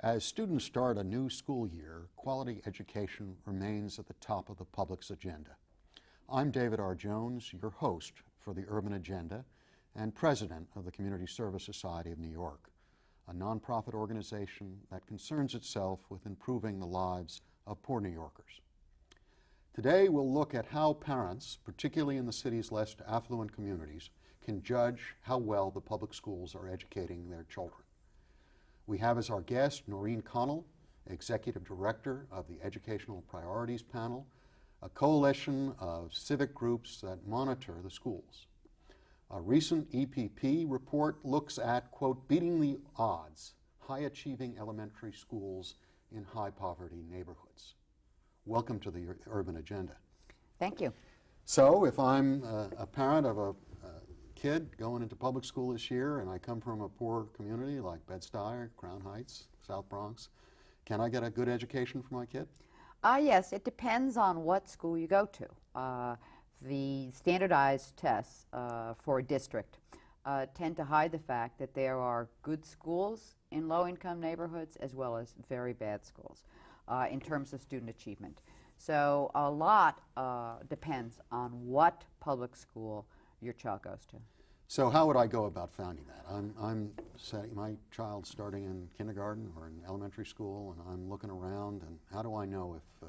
As students start a new school year, quality education remains at the top of the public's agenda. I'm David R. Jones, your host for the Urban Agenda and president of the Community Service Society of New York, a nonprofit organization that concerns itself with improving the lives of poor New Yorkers. Today we'll look at how parents, particularly in the city's less affluent communities, can judge how well the public schools are educating their children. We have as our guest Noreen Connell, Executive Director of the Educational Priorities Panel, a coalition of civic groups that monitor the schools. A recent EPP report looks at, quote, beating the odds, high-achieving elementary schools in high-poverty neighborhoods. Welcome to the Urban Agenda. Thank you. So if I'm a parent of a kid going into public school this year and I come from a poor community like Bed-Stuy, Crown Heights, South Bronx, can I get a good education for my kid? Yes, it depends on what school you go to. The standardized tests for a district tend to hide the fact that there are good schools in low-income neighborhoods as well as very bad schools in terms of student achievement. So a lot depends on what public school your child goes to. So how would I go about finding that? I'm setting my child starting in kindergarten or in elementary school, and I'm looking around, and how do I know if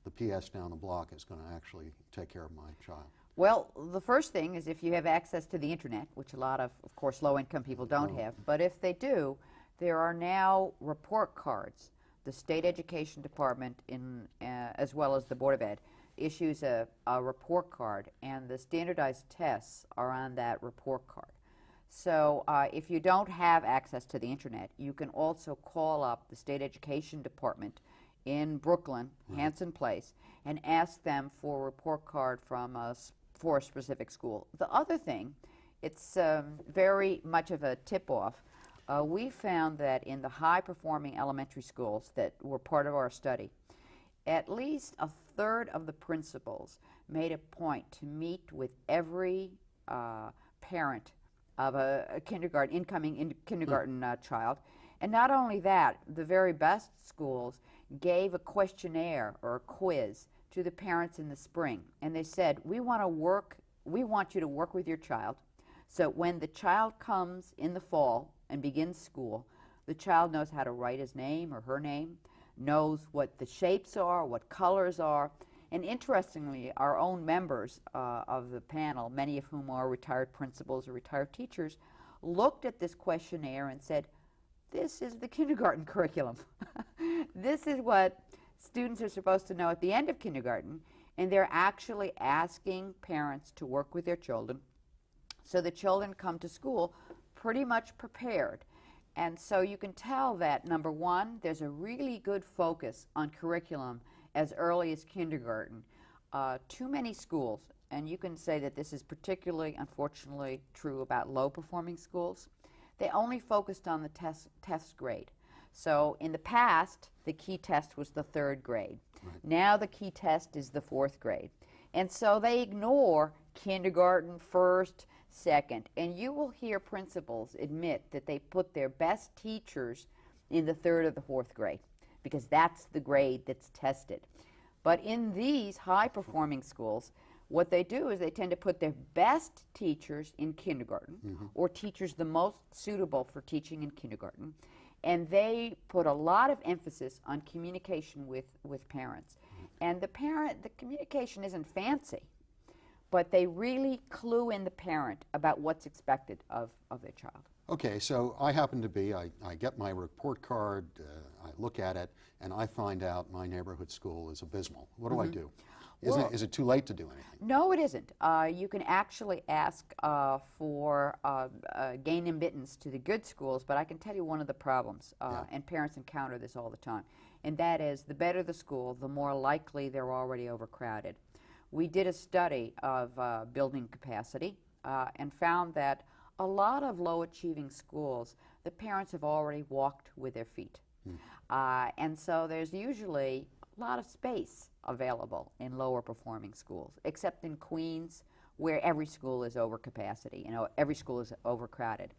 the PS down the block is going to actually take care of my child? Well, the first thing is if you have access to the internet, which a lot of course, low-income people don't have, but if they do, there are now report cards. The State Education Department, as well as the Board of Ed, issues a report card, and the standardized tests are on that report card. So if you don't have access to the internet, you can also call up the State Education Department in Brooklyn, Hanson Place, and ask them for a report card from for a specific school. The other thing, it's very much of a tip-off. We found that in the high-performing elementary schools that were part of our study, at least a third of the principals made a point to meet with every parent of a incoming kindergarten child. And not only that, the very best schools gave a questionnaire or a quiz to the parents in the spring. And they said, we want you to work with your child, so when the child comes in the fall and begins school, the child knows how to write his name or her name, knows what the shapes are, what colors are. And interestingly, our own members of the panel, many of whom are retired principals or retired teachers, looked at this questionnaire and said, this is the kindergarten curriculum. This is what students are supposed to know at the end of kindergarten, and they're actually asking parents to work with their children so the children come to school pretty much prepared. And so you can tell that, number one, there's a really good focus on curriculum as early as kindergarten. Too many schools, and you can say that this is particularly, unfortunately, true about low-performing schools, they only focused on the test grade. So in the past, the key test was the third grade. Right. Now the key test is the fourth grade. And so they ignore kindergarten, first, second. And you will hear principals admit that they put their best teachers in the third or the fourth grade because that's the grade that's tested. But in these high-performing schools, what they do is they tend to put their best teachers in kindergarten or teachers the most suitable for teaching in kindergarten. And they put a lot of emphasis on communication with parents. And the communication isn't fancy, but they really clue in the parent about what's expected of their child. Okay, so I happen to be, I get my report card, I look at it, and I find out my neighborhood school is abysmal. What do I do? Is it too late to do anything? No, it isn't. You can actually ask for gain admittance to the good schools, but I can tell you one of the problems, and parents encounter this all the time, and that is the better the school, the more likely they're already overcrowded. We did a study of building capacity and found that a lot of low-achieving schools, the parents have already walked with their feet. And so there's usually a lot of space available in lower-performing schools, except in Queens, where every school is over capacity. You know, every school is overcrowded.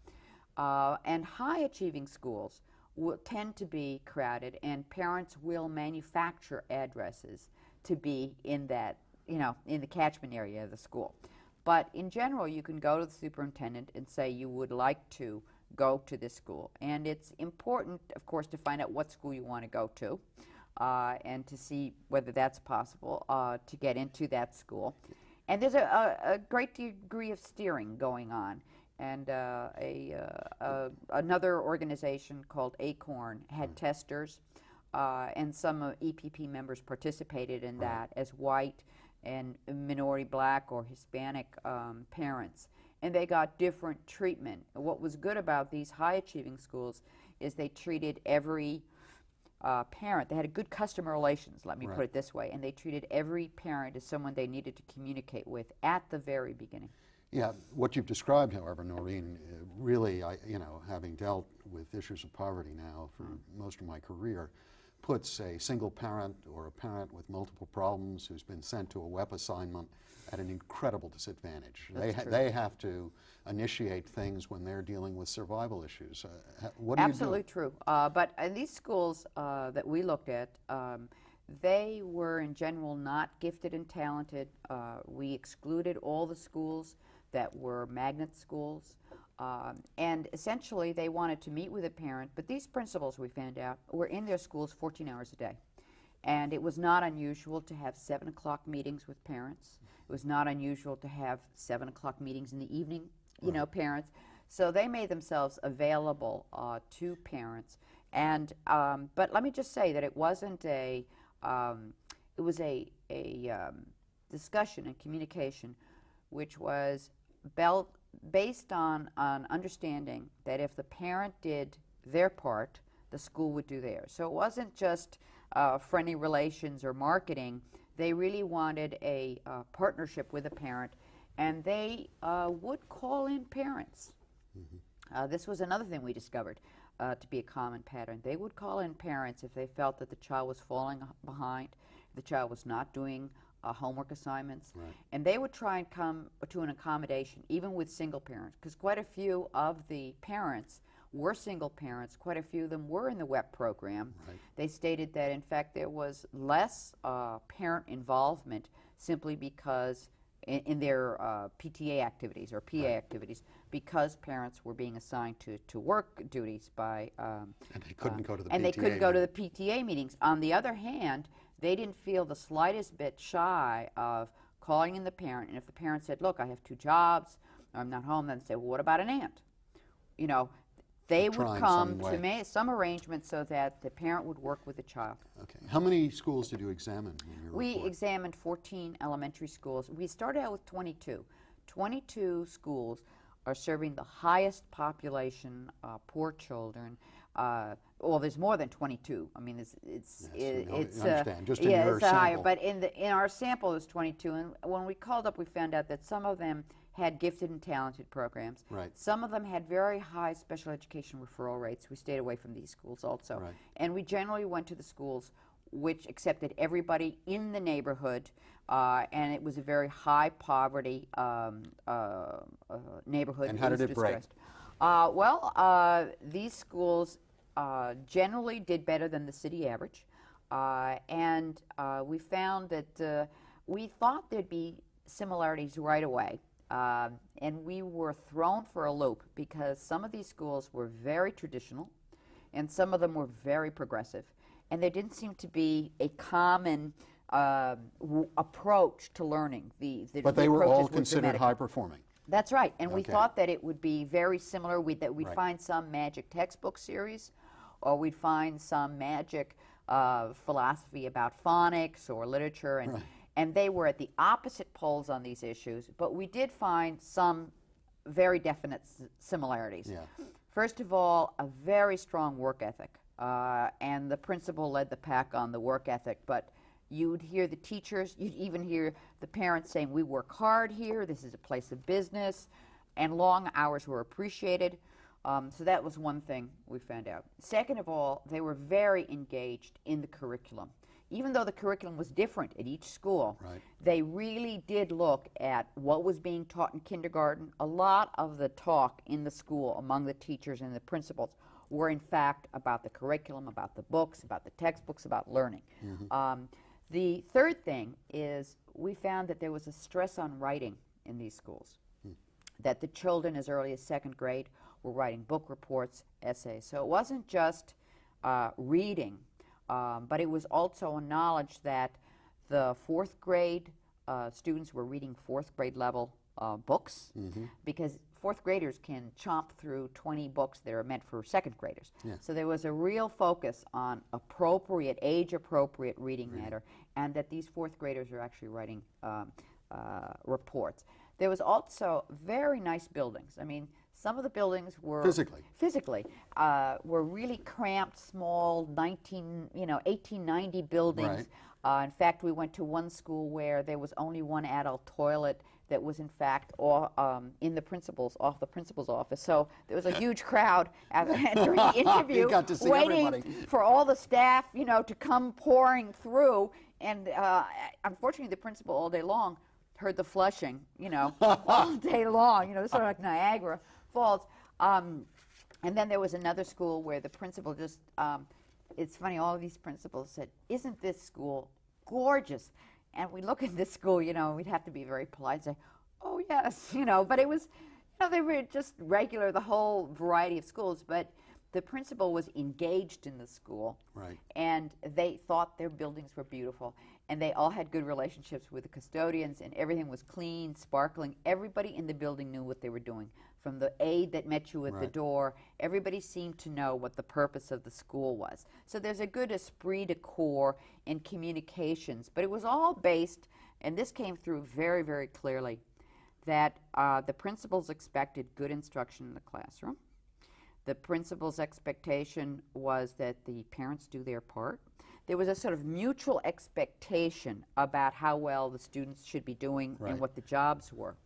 And high-achieving schools will tend to be crowded, and parents will manufacture addresses to be in that, in the catchment area of the school. But in general, you can go to the superintendent and say you would like to go to this school. And it's important, of course, to find out what school you want to go to and to see whether that's possible to get into that school. And there's a great degree of steering going on. And another organization called ACORN had testers, and some EPP members participated in that as white and minority black or Hispanic parents. And they got different treatment. What was good about these high-achieving schools is they treated every parent. They had a good customer relations, let me put it this way, and they treated every parent as someone they needed to communicate with at the very beginning. Yeah, what you've described, however, Noreen, really, having dealt with issues of poverty now for most of my career, puts a single parent or a parent with multiple problems who's been sent to a WEP assignment at an incredible disadvantage. They have to initiate things when they're dealing with survival issues. What do you do? Absolutely true. But in these schools that we looked at, they were in general not gifted and talented. We excluded all the schools that were magnet schools. And essentially they wanted to meet with a parent, but these principals, we found out, were in their schools 14 hours a day. And it was not unusual to have 7 o'clock meetings with parents. It was not unusual to have 7 o'clock meetings in the evening, parents. So they made themselves available to parents. And but let me just say that it wasn't it was a discussion and communication which was based on understanding that if the parent did their part, the school would do theirs. So it wasn't just friendly relations or marketing. They really wanted a partnership with a parent, and they would call in parents. This was another thing we discovered to be a common pattern. They would call in parents if they felt that the child was falling behind, if the child was not doing homework assignments, and they would try and come to an accommodation, even with single parents, because quite a few of the parents were single parents. Quite a few of them were in the WEP program. They stated that, in fact, there was less parent involvement simply because in their PTA activities or PA activities, because parents were being assigned to work duties by and they couldn't go to the and PTA they couldn't go to the PTA meetings. On the other hand, they didn't feel the slightest bit shy of calling in the parent, and if the parent said, "Look, I have 2 jobs, I'm not home," then say, "Well, what about an aunt?" They would come to make some arrangement so that the parent would work with the child. Okay. How many schools did you examine in your We report? examined 14 elementary schools. We started out with 22. 22 schools are serving the highest population, poor children. Well, there's more than 22. I mean, it's understand. Just in your it's higher. sample. But in our sample, it was 22. And when we called up, we found out that some of them had gifted and talented programs. Some of them had very high special education referral rates. We stayed away from these schools also. And we generally went to the schools which accepted everybody in the neighborhood, and it was a very high poverty neighborhood. And how did it break? These schools generally did better than the city average, and we found that we thought there'd be similarities right away. And we were thrown for a loop because some of these schools were very traditional and some of them were very progressive. And there didn't seem to be a common approach to learning. But they were all considered high performing. That's right. And we thought that it would be very similar, that we'd find some magic textbook series, or we'd find some magic philosophy about phonics or literature. And they were at the opposite poles on these issues, but we did find some very definite similarities. First of all, a very strong work ethic, and the principal led the pack on the work ethic, but you'd hear the teachers, you'd even hear the parents saying, "We work hard here, this is a place of business," and long hours were appreciated. So that was one thing we found out. Second of all, they were very engaged in the curriculum. Even though the curriculum was different at each school, they really did look at what was being taught in kindergarten. A lot of the talk in the school among the teachers and the principals were in fact about the curriculum, about the books, about the textbooks, about learning. The third thing is we found that there was a stress on writing in these schools, that the children as early as second grade were writing book reports, essays. So it wasn't just reading, but it was also a knowledge that the fourth grade students were reading fourth grade level books, because fourth graders can chomp through 20 books that are meant for second graders. Yeah. So there was a real focus on appropriate, age-appropriate reading matter, and that these fourth graders are actually writing reports. There was also very nice buildings. I mean, some of the buildings were physically were really cramped, small 1890 buildings. Right. In fact, we went to one school where there was only one adult toilet that was in fact in the principal's office. So there was a huge crowd during the interview You got to see waiting everybody. for all the staff, to come pouring through. And unfortunately, the principal all day long heard the flushing, all day long, sort of like Niagara Falls. And then there was another school where the principal just, it's funny, all of these principals said, "Isn't this school gorgeous?" And we look at this school, we'd have to be very polite and say, "Oh, yes," but it was, they were just regular, the whole variety of schools, but the principal was engaged in the school. Right. And they thought their buildings were beautiful, and they all had good relationships with the custodians, and everything was clean, sparkling. Everybody in the building knew what they were doing. From the aide that met you at the door, everybody seemed to know what the purpose of the school was. So there's a good esprit de corps in communications, but it was all based, and this came through very, very clearly, that the principals expected good instruction in the classroom. The principal's expectation was that the parents do their part. There was a sort of mutual expectation about how well the students should be doing and what the jobs were.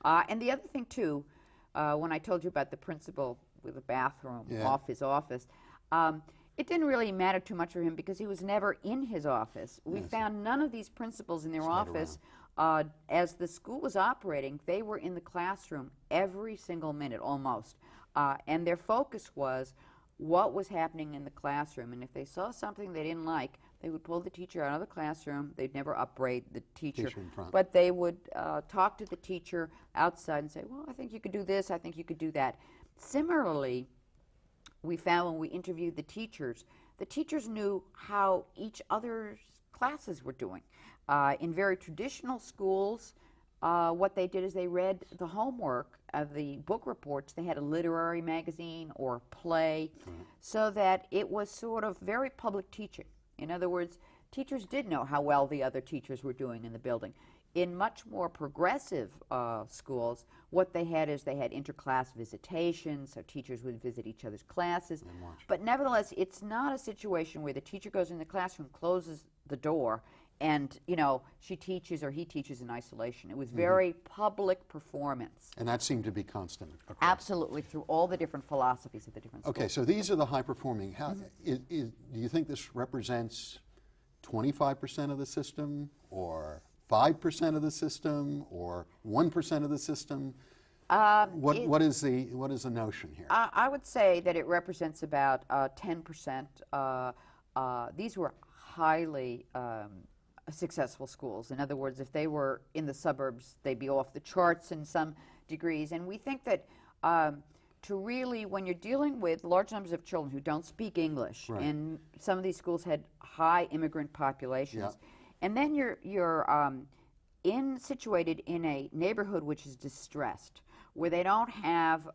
And the other thing, too, when I told you about the principal with the bathroom off his office, it didn't really matter too much for him because he was never in his office. We found none of these principals in their office. As the school was operating, they were in the classroom every single minute, almost. And their focus was what was happening in the classroom. And if they saw something they didn't like, they would pull the teacher out of the classroom. They'd never upbraid the teacher. In front. But they would talk to the teacher outside and say, "Well, I think you could do this. I think you could do that." Similarly, we found when we interviewed the teachers knew how each other's classes were doing. In very traditional schools, what they did is they read the homework of the book reports. They had a literary magazine or a play, so that it was sort of very public teaching. In other words, teachers did know how well the other teachers were doing in the building. In much more progressive schools, what they had is they had interclass visitations, so teachers would visit each other's classes. But nevertheless, it's not a situation where the teacher goes in the classroom, closes the door, and she teaches or he teaches in isolation. It was very public performance. And that seemed to be constant across. Absolutely, through all the different philosophies of the different schools. Okay, so these are the high-performing. Do you think this represents 25% of the system, or 5% of the system, or 1% of the system? What is the notion here? I would say that it represents about 10%. These were highly successful schools. In other words, if they were in the suburbs, they'd be off the charts in some degrees. And we think that to really, when you're dealing with large numbers of children who don't speak English, and some of these schools had high immigrant populations, and then you're situated in a neighborhood which is distressed, where they don't have,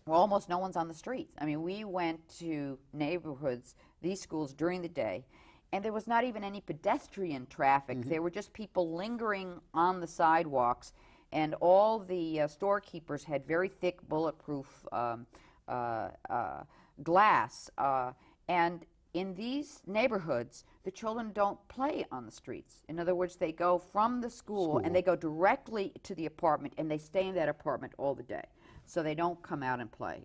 almost no one's on the streets. I mean, we went to neighborhoods, these schools, during the day, and there was not even any pedestrian traffic. There were just people lingering on the sidewalks, and all the storekeepers had very thick bulletproof glass. And in these neighborhoods, the children don't play on the streets. In other words, they go from the school and they go directly to the apartment, and they stay in that apartment all the day. So they don't come out and play.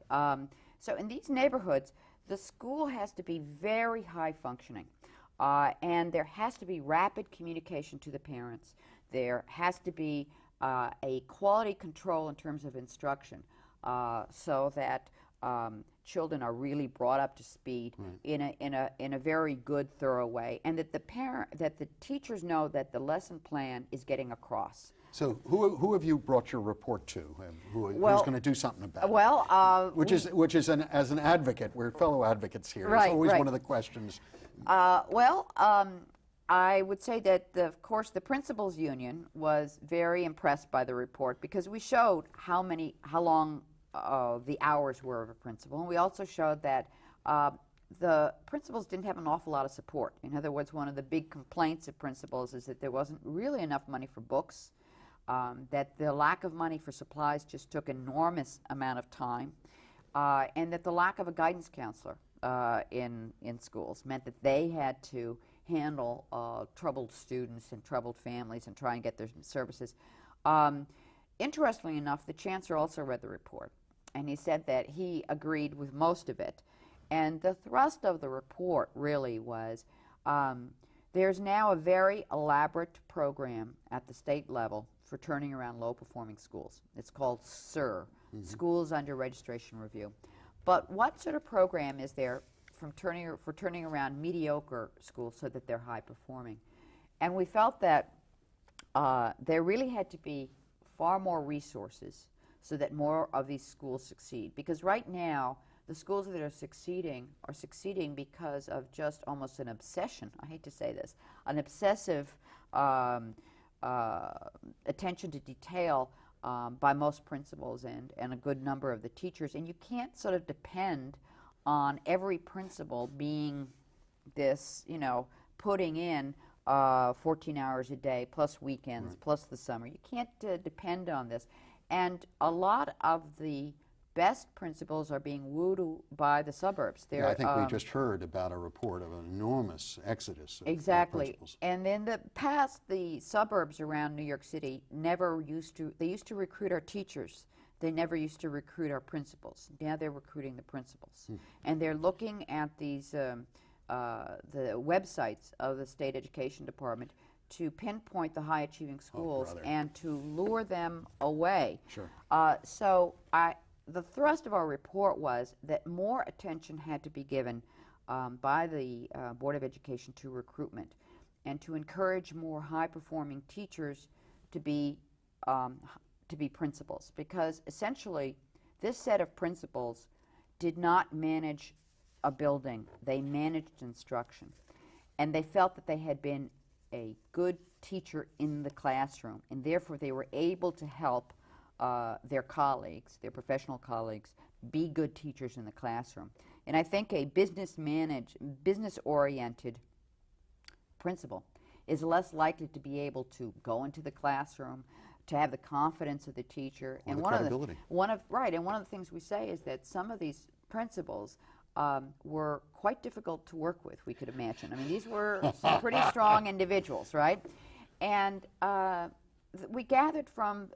So in these neighborhoods, the school has to be very high functioning. And there has to be rapid communication to the parents. There has to be a quality control in terms of instruction, so that children are really brought up to speed in a very good, thorough way, and that the teachers know that the lesson plan is getting across. So who have you brought your report to? Who's going to do something about it? Well, which is as an advocate, we're fellow advocates here. Right, it's always right. one of the questions. I would say that, of course, the principals union was very impressed by the report because we showed how long the hours were of a principal, and we also showed that the principals didn't have an awful lot of support. In other words, one of the big complaints of principals is that there wasn't really enough money for books, that the lack of money for supplies just took enormous amount of time, and that the lack of a guidance counselor in schools meant that they had to handle troubled students and troubled families and try and get their services. Interestingly enough, the chancellor also read the report, and he said that he agreed with most of it. And the thrust of the report really was there's now a very elaborate program at the state level for turning around low-performing schools. It's called SUR, Schools Under Registration Review. But what sort of program is there for turning around mediocre schools so that they're high-performing? And we felt that there really had to be far more resources so that more of these schools succeed. Because right now, the schools that are succeeding because of just almost an obsession, I hate to say this, an obsessive attention to detail by most principals and a good number of the teachers. And you can't sort of depend on every principal being this, putting in 14 hours a day, plus weekends, plus the summer. You can't depend on this. And a lot of the best principals are being wooed by the suburbs. Yeah, I think we just heard about a report of an enormous exodus of principals. And in the past, the suburbs around New York City they used to recruit our teachers. They never used to recruit our principals. Now they're recruiting the principals. And they're looking at these the websites of the state education department to pinpoint the high-achieving schools and to lure them away. Sure. The thrust of our report was that more attention had to be given by the Board of Education to recruitment and to encourage more high-performing teachers to be principals, because essentially this set of principals did not manage a building. They managed instruction, and they felt that they had been a good teacher in the classroom, and therefore they were able to help their colleagues, their professional colleagues, be good teachers in the classroom. And I think a business-oriented principal is less likely to be able to go into the classroom, to have the confidence of the teacher. And one of the things we say is that some of these principals were quite difficult to work with, we could imagine. I mean, these were some pretty strong individuals, right? And we gathered from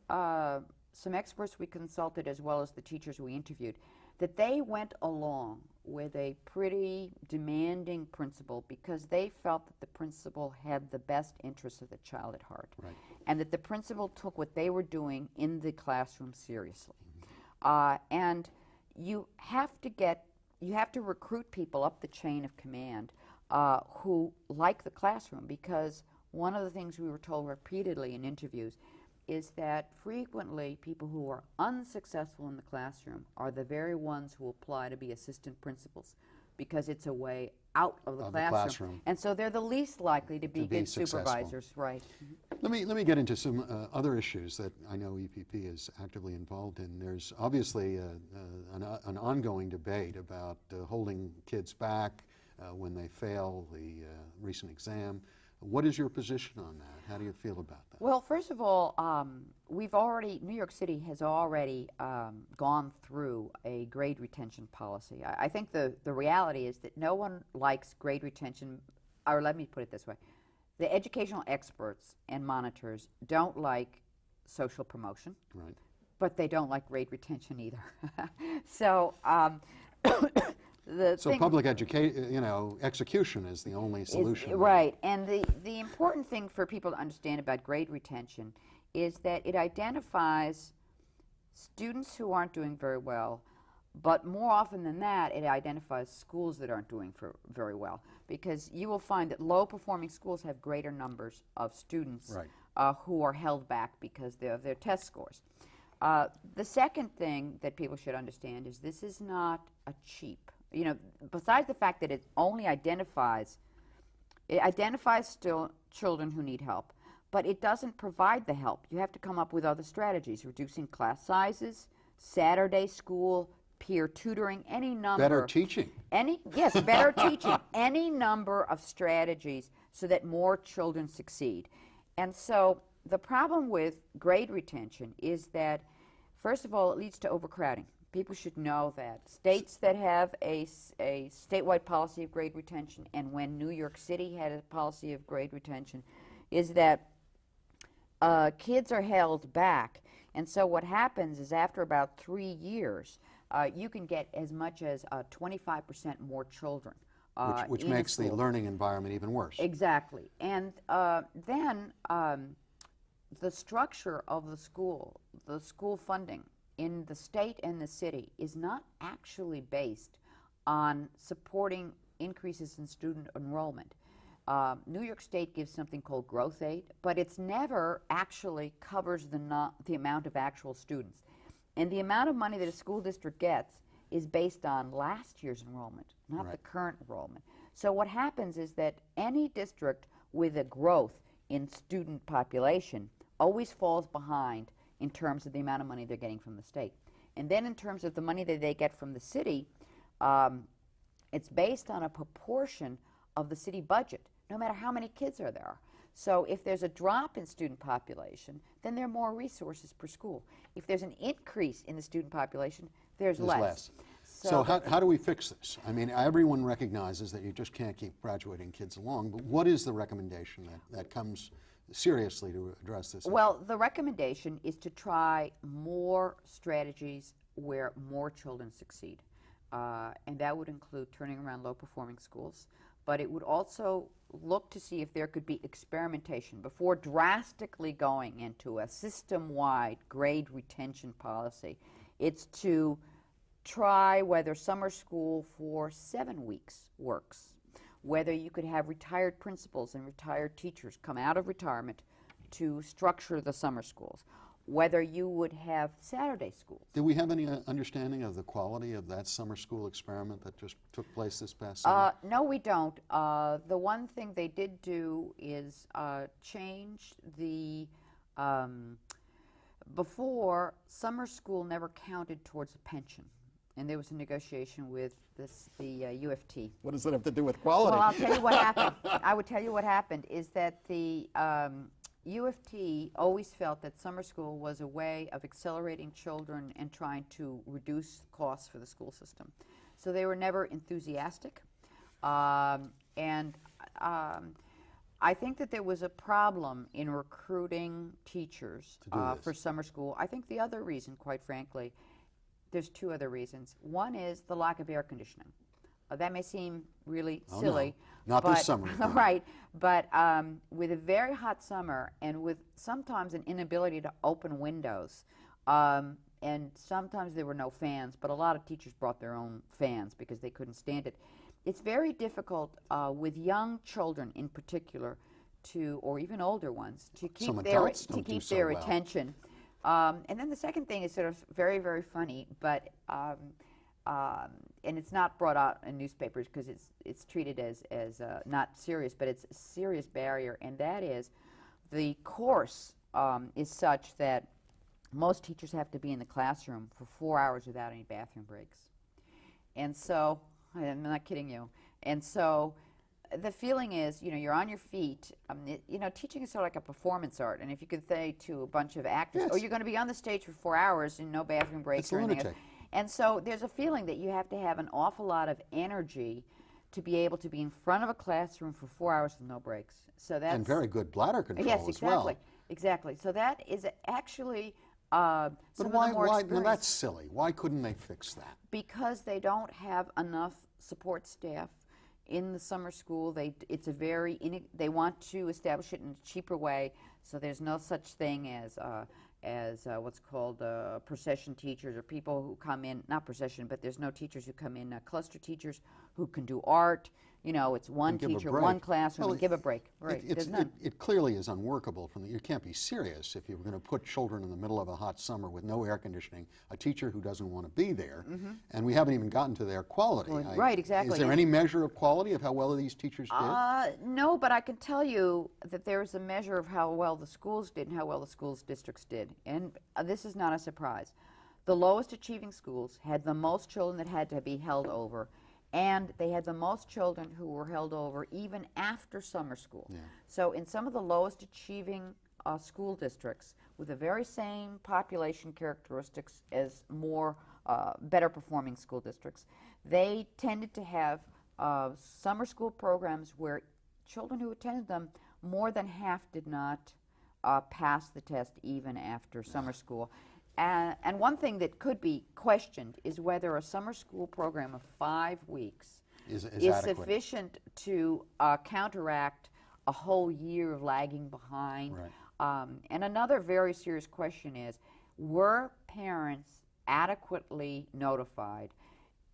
some experts we consulted, as well as the teachers we interviewed, that they went along with a pretty demanding principal because they felt that the principal had the best interests of the child at heart, and that the principal took what they were doing in the classroom seriously. And you have to recruit people up the chain of command who like the classroom, because one of the things we were told repeatedly in interviews is that frequently people who are unsuccessful in the classroom are the very ones who apply to be assistant principals, because it's a way out of the classroom. And so they're the least likely to be good supervisors. Right. Let me get into some other issues that I know EPP is actively involved in. There's obviously an ongoing debate about holding kids back when they fail the recent exam. What is your position on that? How do you feel about that? Well, first of all, New York City has already gone through a grade retention policy. I think the reality is that no one likes grade retention, or let me put it this way. The educational experts and monitors don't like social promotion, but they don't like grade retention either. So public execution is the only solution. Right, and the important thing for people to understand about grade retention is that it identifies students who aren't doing very well But more often than that, it identifies schools that aren't doing very well, because you will find that low-performing schools have greater numbers of students who are held back because of their test scores. The second thing that people should understand is this is not a cheap, besides the fact that it only identifies still children who need help, but it doesn't provide the help. You have to come up with other strategies, reducing class sizes, Saturday school, peer tutoring, any number. Better teaching. Yes, better teaching. Any number of strategies so that more children succeed. And so the problem with grade retention is that, first of all, it leads to overcrowding. People should know that states that have a statewide policy of grade retention, and when New York City had a policy of grade retention, is that kids are held back. And so what happens is after about 3 years, you can get as much as 25% more children. Which makes the learning environment even worse. Exactly. And then the structure of the school funding in the state and the city is not actually based on supporting increases in student enrollment. New York State gives something called growth aid, but it's never actually covers the amount of actual students. And the amount of money that a school district gets is based on last year's enrollment, not the current enrollment. So what happens is that any district with a growth in student population always falls behind in terms of the amount of money they're getting from the state. And then in terms of the money that they get from the city, it's based on a proportion of the city budget, no matter how many kids are there. So if there's a drop in student population, then there are more resources per school. If there's an increase in the student population, there's less. So how do we fix this? I mean, everyone recognizes that you just can't keep graduating kids along, but what is the recommendation that comes seriously to address this issue? Well, the recommendation is to try more strategies where more children succeed. And that would include turning around low-performing schools, but it would also look to see if there could be experimentation before drastically going into a system-wide grade retention policy. It's to try whether summer school for 7 weeks works, whether you could have retired principals and retired teachers come out of retirement to structure the summer schools, whether you would have Saturday schools. Do we have any understanding of the quality of that summer school experiment that just took place this past summer? No, we don't. The one thing they did do is change the, before, summer school never counted towards a pension. And there was a negotiation with the UFT. What does that have to do with quality? Well, I'll tell you what happened. I would tell you what happened is that the UFT always felt that summer school was a way of accelerating children and trying to reduce costs for the school system. So they were never enthusiastic. I think that there was a problem in recruiting teachers for summer school. I think the other reason, quite frankly, there's two other reasons. One is the lack of air conditioning. That may seem really silly. No, not this summer. Right, but with a very hot summer and with sometimes an inability to open windows, and sometimes there were no fans, but a lot of teachers brought their own fans because they couldn't stand it. It's very difficult with young children in particular to, or even older ones, to keep their attention. And then the second thing is sort of very, very funny, but and it's not brought out in newspapers because it's treated as not serious, but it's a serious barrier, and that is the course is such that most teachers have to be in the classroom for 4 hours without any bathroom breaks. And so, I'm not kidding you, and so the feeling is, you're on your feet. Teaching is sort of like a performance art, and if you could say to a bunch of actors, yes, oh, you're going to be on the stage for 4 hours and no bathroom breaks or anything else. And so there's a feeling that you have to have an awful lot of energy to be able to be in front of a classroom for 4 hours with no breaks. So that's, and very good bladder control as well. Yes, exactly. So that is actually some of the more experienced. Now that's silly. Why couldn't they fix that? Because they don't have enough support staff in the summer school. They want to establish it in a cheaper way, so there's no such thing as what's called procession teachers, or people who come in, not procession, but there's no teachers who come in, cluster teachers who can do art. You know, it's one And give a teacher, break. one classroom, Well, and give a break. Right, there's none. It clearly is unworkable. You can't be serious if you're going to put children in the middle of a hot summer with no air conditioning, a teacher who doesn't want to be there, and we haven't even gotten to their quality. Well, right, exactly. Is there any measure of quality of how well these teachers did? No, but I can tell you that there's a measure of how well the schools did and how well the schools districts did. And this is not a surprise. The lowest achieving schools had the most children that had to be held over, and they had the most children who were held over even after summer school. Yeah. So in some of the lowest achieving school districts with the very same population characteristics as more better performing school districts, they tended to have summer school programs where children who attended them, more than half did not pass the test even after summer school. And one thing that could be questioned is whether a summer school program of 5 weeks Is sufficient to counteract a whole year of lagging behind. Right. And another very serious question is, were parents adequately notified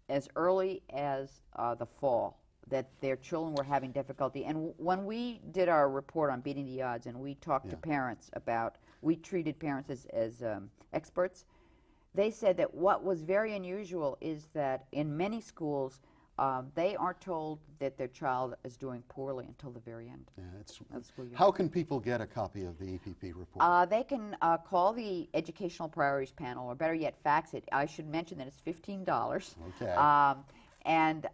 as early as the fall that their children were having difficulty? And when we did our report on beating the odds and we talked to parents about, we treated parents as experts, they said that what was very unusual is that in many schools, they aren't told that their child is doing poorly until the very end. Yeah, of the school year. how can people get a copy of the EPP report? They can call the Educational Priorities Panel, or better yet, fax it. I should mention that it's $15. Okay. And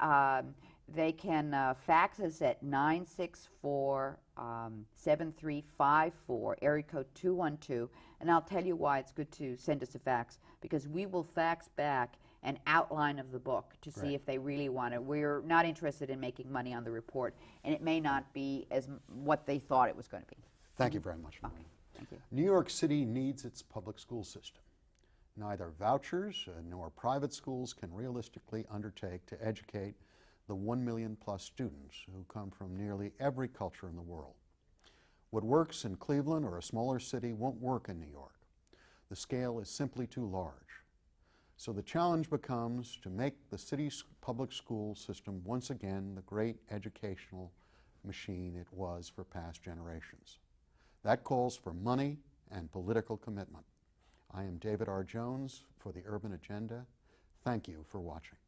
they can fax us at 964-7354, area code 212. And I'll tell you why it's good to send us a fax, because we will fax back an outline of the book to see if they really want it. We're not interested in making money on the report, and it may not be as what they thought it was going to be. Thank you very much, Noreen. Okay, thank you. New York City needs its public school system. Neither vouchers nor private schools can realistically undertake to educate the 1 million plus students who come from nearly every culture in the world. What works in Cleveland or a smaller city won't work in New York. The scale is simply too large. So the challenge becomes to make the city's public school system once again the great educational machine it was for past generations. That calls for money and political commitment. I am David R. Jones for the Urban Agenda. Thank you for watching.